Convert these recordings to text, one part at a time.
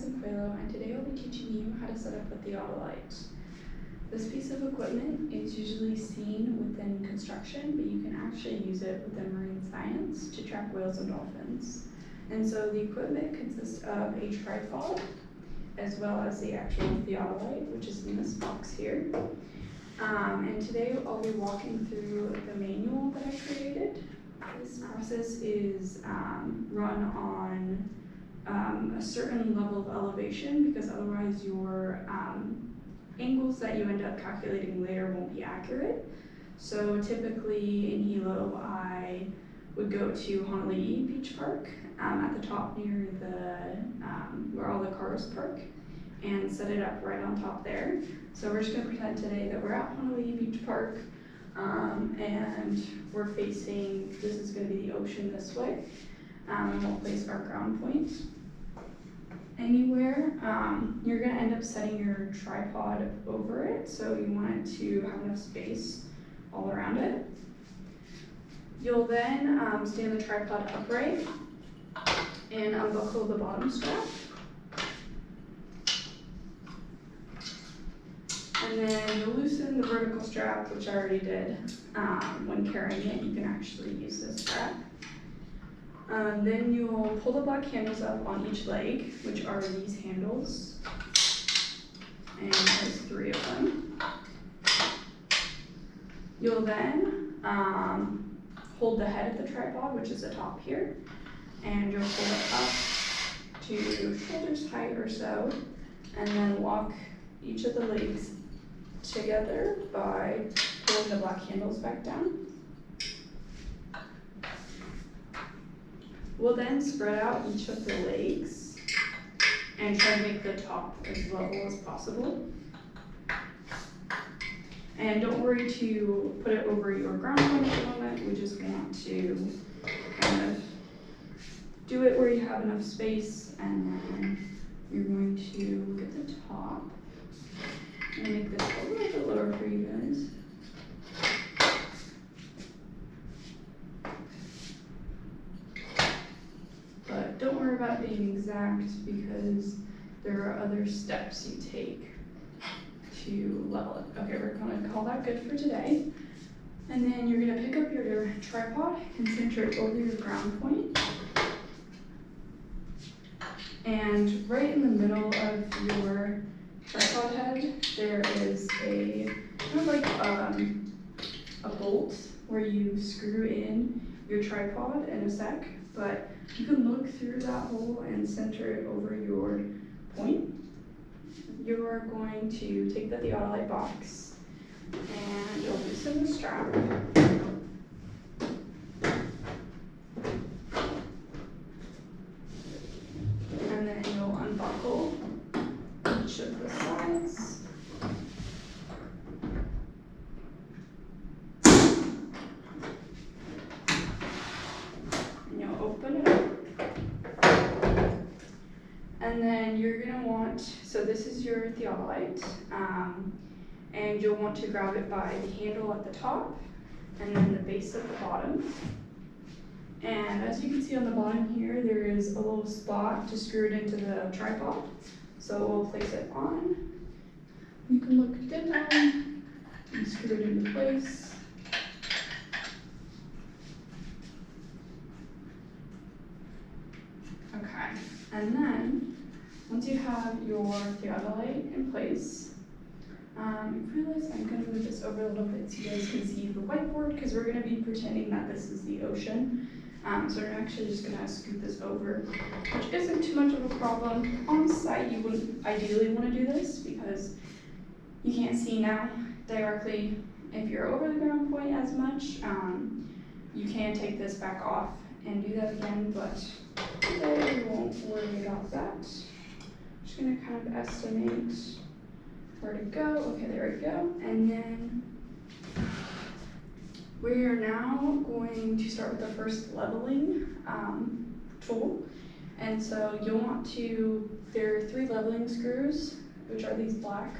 Quelo, and today I'll be teaching you how to set up a theodolite. This piece of equipment is usually seen within construction, but you can actually use it within marine science to track whales and dolphins. And so the equipment consists of a tripod, as well as the actual theodolite, which is in this box here. And today I'll be walking through the manual that I created. This process is run on a certain level of elevation, because otherwise your angles that you end up calculating later won't be accurate. So typically in Hilo, I would go to Honolulu Beach Park at the top near the where all the cars park, and set it up right on top there. So we're just going to pretend today that we're at Honolulu Beach Park, and we're facing, this is going to be the ocean this way, and we'll place our ground point anywhere. You're going to end up setting your tripod over it, so you want it to have enough space all around it. You'll then stand the tripod upright and unbuckle the bottom strap. And then you'll loosen the vertical strap, which I already did. When carrying it, you can actually use this strap. Then you'll pull the black handles up on each leg, which are these handles. And there's 3 of them. You'll then hold the head of the tripod, which is the top here, and you'll pull it up to shoulder's height or so, and then lock each of the legs together by pulling the black handles back down. We'll then spread out each of the legs and try to make the top as level as possible. And don't worry to put it over your ground point at the moment. We just want to kind of do it where you have enough space, and then you're going to look at the top. I'm going to make this a little bit lower for you guys. But don't worry about being exact, because there are other steps you take to level it. Okay, we're going to call that good for today. And then you're going to pick up your tripod and center it over your ground point. And right in the middle of your tripod head, there is a kind of like a bolt where you screw in your tripod in a sec, but you can look through that hole and center it over your point. You're going to take the theodolite box and you'll loosen the strap. And then you'll unbuckle each of the sides. And you'll open it up. And then you're going to want, so this is your theodolite, and you'll want to grab it by the handle at the top and then the base at the bottom. And as you can see on the bottom here, there is a little spot to screw it into the tripod. So we'll place it on. You can look down and screw it into place. Okay, and then once you have your theodolite in place, you realize I'm going to move this over a little bit so you guys can see the whiteboard, because we're going to be pretending that this is the ocean. So we're actually just going to scoot this over, which isn't too much of a problem. On site, you wouldn't ideally want to do this because you can't see now directly if you're over the ground point as much. You can take this back off and do that again, but today we won't worry about that. Just going to kind of estimate where to go. Okay, there we go. And then we are now going to start with the first leveling tool. And so you'll want to, there are 3 leveling screws, which are these black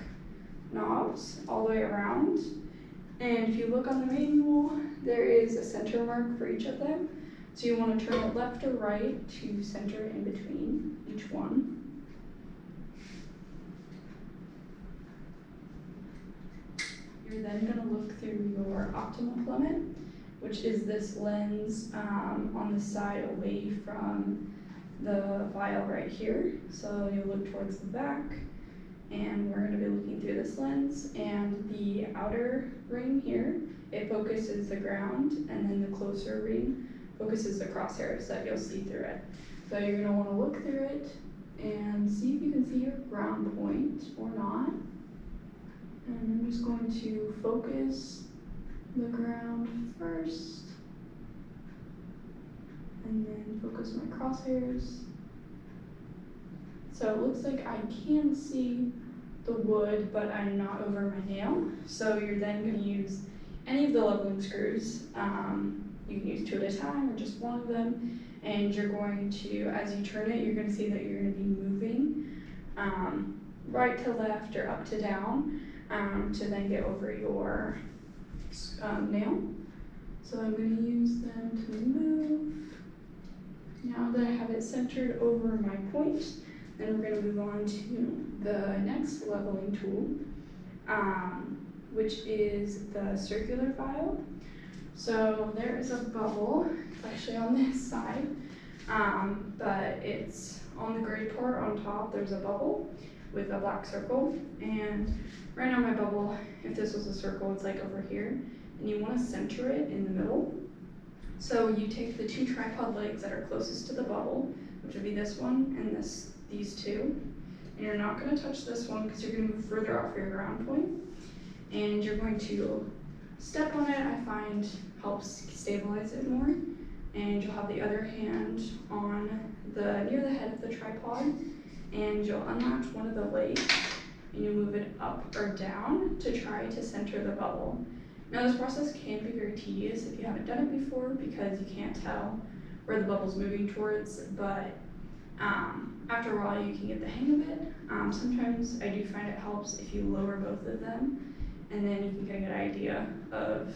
knobs all the way around. And if you look on the manual, there is a center mark for each of them. So you want to turn it left or right to center in between each one. You're then going to look through your optimal plummet, which is this lens on the side away from the vial right here. So you'll look towards the back, and we're going to be looking through this lens, and the outer ring here, it focuses the ground, and then the closer ring focuses the crosshairs that you'll see through it. So you're going to want to look through it and see if you can see your ground point or not. And I'm just going to focus the ground first, and then focus my crosshairs. So it looks like I can see the wood, but I'm not over my nail. So you're then going to use any of the leveling screws. You can use 2 at a time or just one of them. And you're going to, as you turn it, you're going to see that you're going to be moving right to left or up to down to then get over your nail. So I'm going to use them to move. Now that I have it centered over my point, then we're going to move on to the next leveling tool, which is the circular file. So there is a bubble, it's actually on this side, but it's on the gray part on top. There's a bubble with a black circle, and right now my bubble, if this was a circle, it's like over here, and you want to center it in the middle. So you take the 2 tripod legs that are closest to the bubble, which would be this one and these 2, and you're not going to touch this one because you're going to move further off your ground point, and you're going to step on it. I find helps stabilize it more, and you'll have the other hand on near the head of the tripod, and you'll unlatch one of the legs and you'll move it up or down to try to center the bubble. Now this process can be very tedious if you haven't done it before because you can't tell where the bubble's moving towards, but after a while you can get the hang of it. Sometimes I do find it helps if you lower both of them, and then you can get a good idea of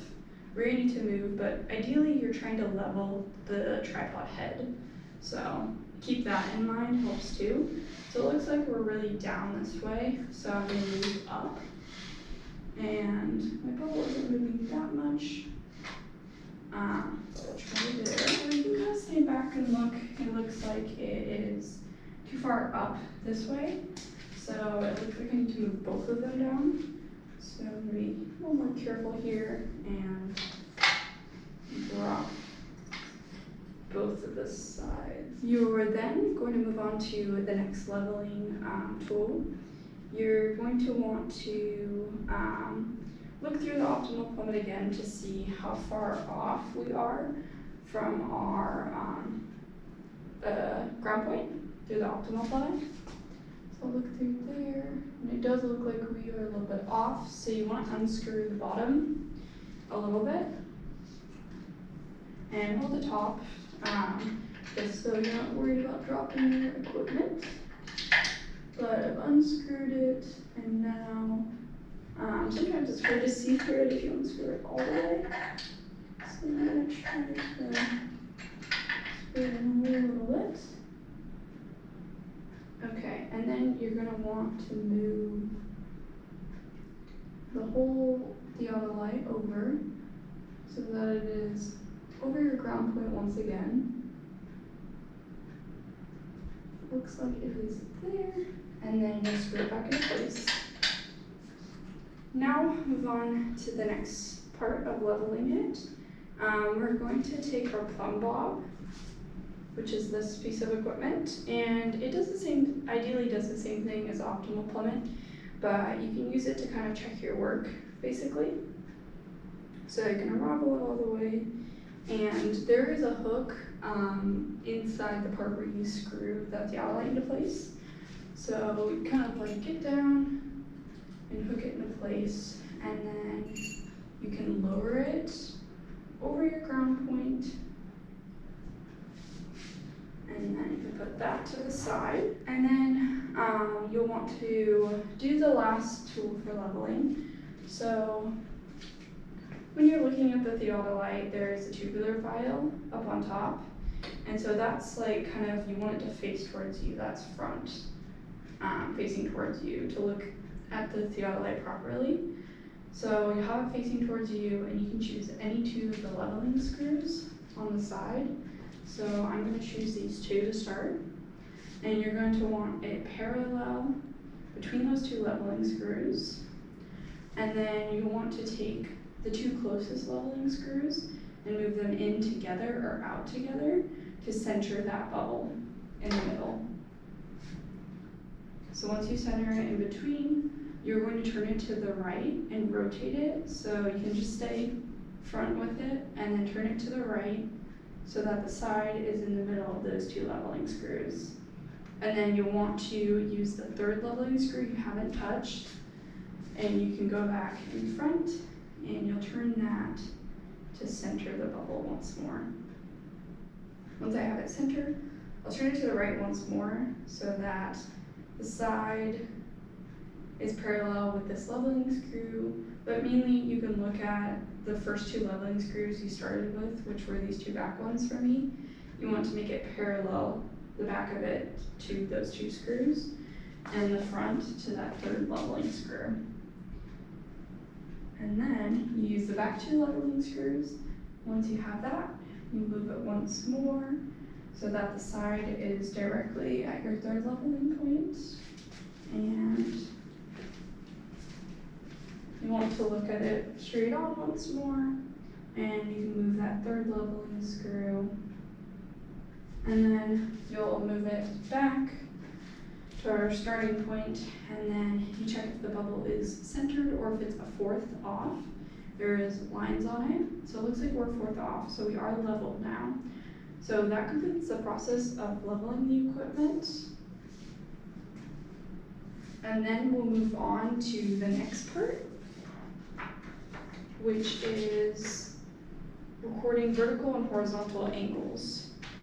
where you need to move, but ideally you're trying to level the tripod head. So keep that in mind, helps too. So it looks like we're really down this way, so I'm going to move up. And my bubble isn't moving that much. So I'll try there. So you can kind of stand back and look. It looks like it is too far up this way. So it looks like I need to move both of them down. So I'm going to be a little more careful here and drop both of the sides. You're then going to move on to the next leveling tool. You're going to want to look through the optimal plummet again to see how far off we are from our ground point through the optimal plummet. So look through there, and it does look like we are a little bit off, so you want to unscrew the bottom a little bit and hold the top just so you're not worried about dropping your equipment. But I've unscrewed it, and now sometimes it's hard to see through it if you unscrew it all the way. So I'm going to try to screw it in a little bit. Okay, and then you're going to want to move the whole Theodolite over so that it is over your ground point once again. Looks like it is there, and then you'll screw it back into place. Now move on to the next part of leveling it. We're going to take our plumb bob, which is this piece of equipment, and it does the same, ideally does the same thing as optimal plummet, but you can use it to kind of check your work, basically. So you can unravel it all the way, and there is a hook inside the part where you screw the Theodolite into place. So you kind of like get down and hook it into place, and then you can lower it over your ground point, and then you can put that to the side. And then you'll want to do the last tool for leveling. So when you're looking at the Theodolite, there's a tubular file up on top. And so that's like kind of, you want it to face towards you, that's front, facing towards you to look at the Theodolite properly. So you have it facing towards you, and you can choose any two of the leveling screws on the side. So I'm going to choose these two to start, and you're going to want it parallel between those two leveling screws, and then you want to take the two closest leveling screws and move them in together or out together to center that bubble in the middle. So once you center it in between, you're going to turn it to the right and rotate it, so you can just stay front with it and then turn it to the right so that the side is in the middle of those two leveling screws. And then you'll want to use the third leveling screw you haven't touched, and you can go back in front and you'll turn that to center the bubble once more. Once I have it centered, I'll turn it to the right once more so that the side is parallel with this leveling screw, but mainly you can look at the first two leveling screws you started with, which were these two back ones for me. You want to make it parallel, the back of it, to those two screws, and the front to that third leveling screw. And then you use the back two leveling screws. Once you have that, you move it once more so that the side is directly at your third leveling point. And you want to look at it straight on once more, and you can move that third leveling screw, and then you'll move it back to our starting point, and then you check if the bubble is centered or if it's a fourth off. There is lines on it, so it looks like we're fourth off, so we are leveled now. So that completes the process of leveling the equipment. And then we'll move on to the next part, which is recording vertical and horizontal angles.